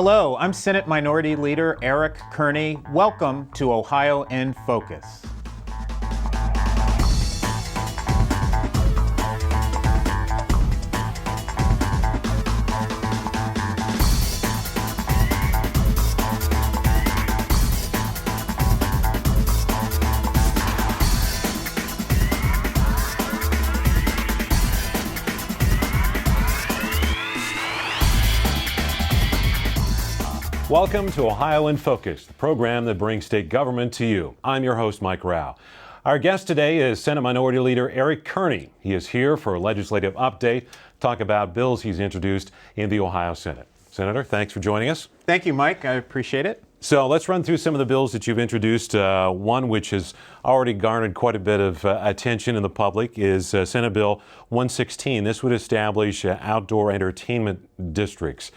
Hello, I'm Senate Minority Leader Eric Kearney. Welcome to Ohio in Focus. Welcome to Ohio in Focus, the program that brings state government to you. I'm your host, Mike Rao. Our guest today is Senate Minority Leader Eric Kearney. He is here for a legislative update, talk about bills he's introduced in the Ohio Senate. Senator, thanks for joining us. Thank you, Mike. I appreciate it. So let's run through some of the bills that you've introduced. One which has already garnered quite a bit of attention in the public is Senate Bill 116. This would establish outdoor entertainment districts.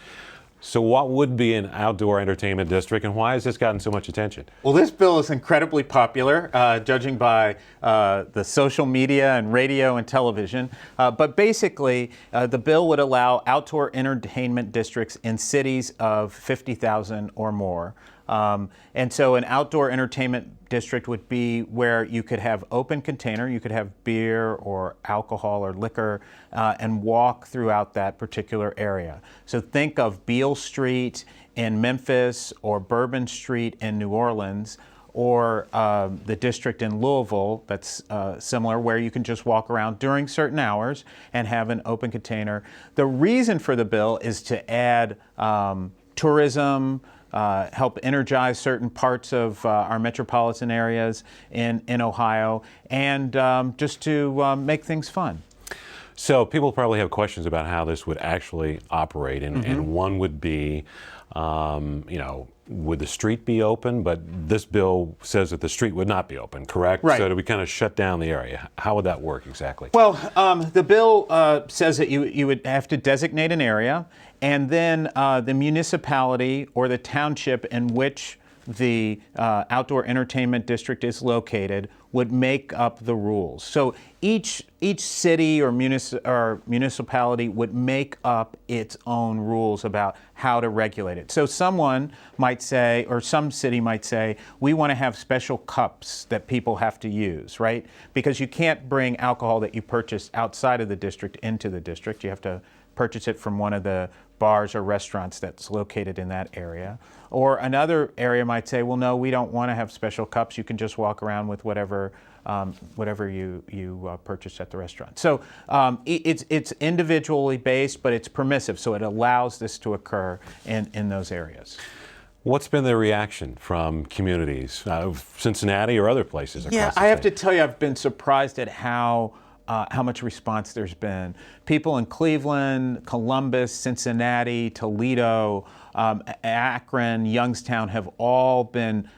So what would be an outdoor entertainment district, and why has this gotten so much attention? Well, this bill is incredibly popular, judging by the social media and radio and television. But basically, the bill would allow outdoor entertainment districts in cities of 50,000 or more. And so an outdoor entertainment district would be where you could have open container, you could have beer or alcohol or liquor, and walk throughout that particular area. So think of Beale Street in Memphis or Bourbon Street in New Orleans, or the district in Louisville that's similar, where you can just walk around during certain hours and have an open container. The reason for the bill is to add tourism, help energize certain parts of our metropolitan areas in Ohio, and just to make things fun. So people probably have questions about how this would actually operate, and one would be, would the street be open? But this bill says that the street would not be open, correct? Right. So do we kind of shut down the area? How would that work exactly? Well, the bill says that you would have to designate an area, and then the municipality or the township in which the outdoor entertainment district is located would make up the rules. So each city or municipality would make up its own rules about how to regulate it. So someone might say, or some city might say, we want to have special cups that people have to use, right? Because you can't bring alcohol that you purchase outside of the district into the district. You have to purchase it from one of the bars or restaurants that's located in that area. Or another area might say, well, no, we don't want to have special cups. You can just walk around with whatever you purchase at the restaurant. So it's individually based, but it's permissive. So it allows this to occur in those areas. What's been the reaction from communities of Cincinnati or other places across the state? I have to tell you, I've been surprised at how much response there's been. People in Cleveland, Columbus, Cincinnati, Toledo, Akron, Youngstown have all been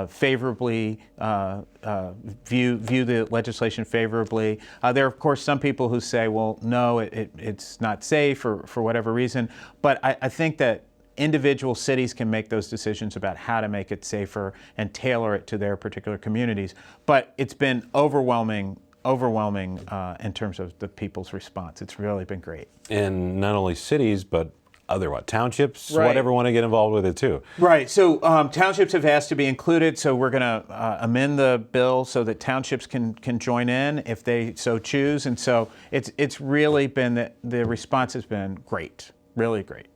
favorably, view the legislation favorably. There are, of course, some people who say, well, no, it's not safe for whatever reason. But I think that individual cities can make those decisions about how to make it safer and tailor it to their particular communities. But it's been overwhelming in terms of the people's response. It's really been great. And not only cities, but other townships, right, whatever want to get involved with it too. Right. So townships have asked to be included. So we're going to amend the bill so that townships can join in if they so choose. And so it's really been the response has been great, really great.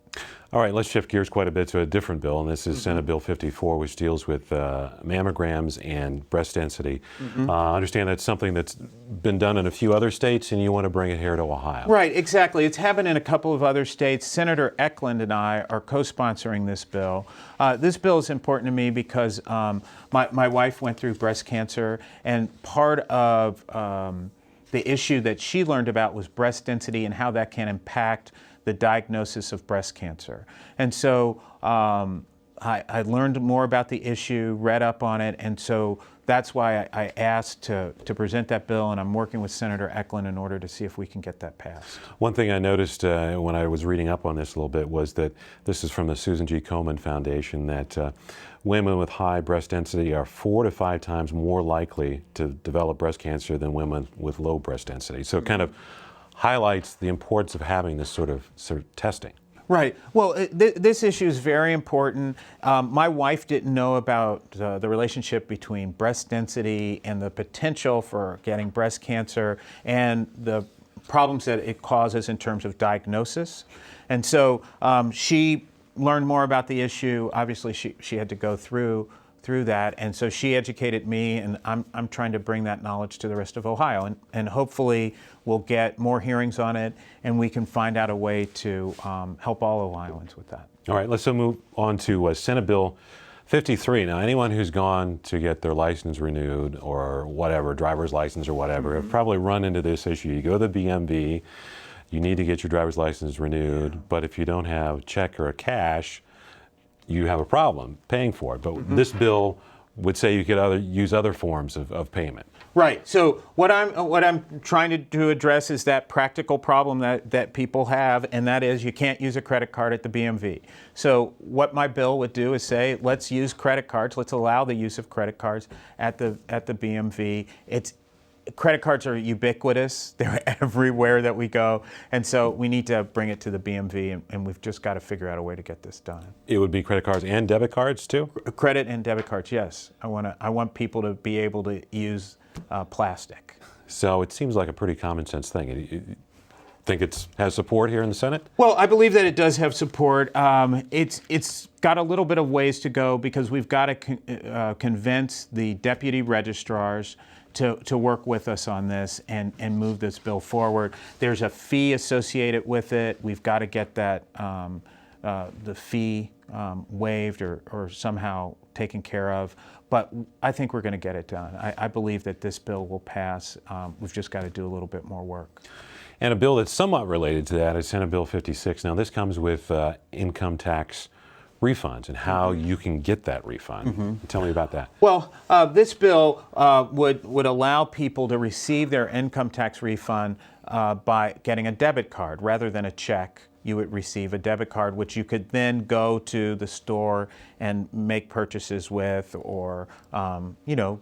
All right, let's shift gears quite a bit to a different bill, and this is Senate Bill 54, which deals with mammograms and breast density. I understand that's something that's been done in a few other states, and you want to bring it here to Ohio. Right, exactly. It's happened in a couple of other states. Senator Eklund and I are co-sponsoring this bill. This bill is important to me because my wife went through breast cancer, and part of the issue that she learned about was breast density and how that can impact the diagnosis of breast cancer. And so I learned more about the issue, read up on it, and so that's why I asked to present that bill, and I'm working with Senator Eklund in order to see if we can get that passed. One thing I noticed when I was reading up on this a little bit was that this is from the Susan G. Komen Foundation, that women with high breast density are 4 to 5 times more likely to develop breast cancer than women with low breast density. So it kind of highlights the importance of having this sort of testing. Right. Well, this issue is very important. My wife didn't know about the relationship between breast density and the potential for getting breast cancer and the problems that it causes in terms of diagnosis. And so she learned more about the issue. Obviously, she had to go through that, and so she educated me, and I'm trying to bring that knowledge to the rest of Ohio, and hopefully we'll get more hearings on it, and we can find out a way to help all Ohioans with that. All right, let's move on to Senate Bill 53. Now, anyone who's gone to get their license renewed or whatever, driver's license or whatever, have probably run into this issue. You go to the BMV, you need to get your driver's license renewed, but if you don't have a check or a cash, you have a problem paying for it. But this bill would say you could use other forms of payment. Right. So what I'm trying to address is that practical problem that people have, and that is you can't use a credit card at the BMV. So what my bill would do is say, let's use credit cards. Let's allow the use of credit cards at the BMV. Credit cards are ubiquitous. They're everywhere that we go. And so we need to bring it to the BMV, and we've just got to figure out a way to get this done. It would be credit cards and debit cards too? Credit and debit cards, yes. I want people to be able to use plastic. So it seems like a pretty common sense thing. You think it has support here in the Senate? Well, I believe that it does have support. It's got a little bit of ways to go because we've got to convince the deputy registrars to work with us on this and move this bill forward. There's a fee associated with it. We've got to get that the fee waived or somehow taken care of. But I think we're going to get it done. I believe that this bill will pass. We've just got to do a little bit more work. And a bill that's somewhat related to that is Senate Bill 56. Now, this comes with income tax refunds and how you can get that refund. Tell me about that. Well, this bill would allow people to receive their income tax refund by getting a debit card rather than a check. You would receive a debit card, which you could then go to the store and make purchases with, or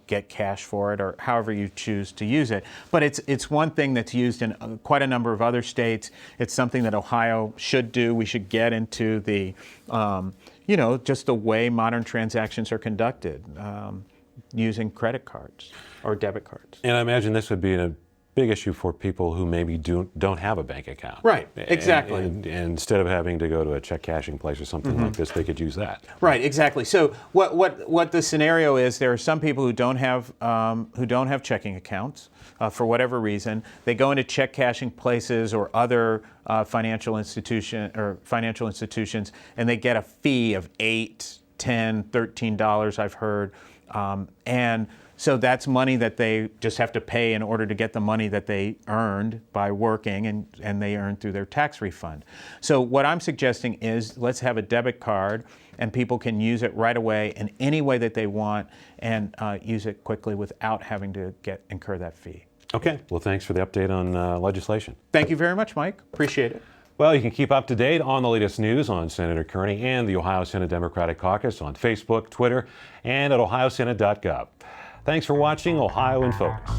get cash for it, or however you choose to use it. But it's one thing that's used in quite a number of other states. It's something that Ohio should do. We should get into the just the way modern transactions are conducted, using credit cards or debit cards. And I imagine this would be a big issue for people who maybe don't have a bank account. Right, exactly. And instead of having to go to a check cashing place or something like this, they could use that. Right, exactly. So what the scenario is, there are some people who don't have checking accounts for whatever reason. They go into check cashing places or other financial institutions, and they get a fee of $8, $10, $13. I've heard, and so that's money that they just have to pay in order to get the money that they earned by working and they earned through their tax refund. So what I'm suggesting is let's have a debit card and people can use it right away in any way that they want and use it quickly without having to incur that fee. Okay. Well, thanks for the update on legislation. Thank you very much, Mike. Appreciate it. Well, you can keep up to date on the latest news on Senator Kearney and the Ohio Senate Democratic Caucus on Facebook, Twitter, and at ohiosenate.gov. Thanks for watching Ohio in Focus.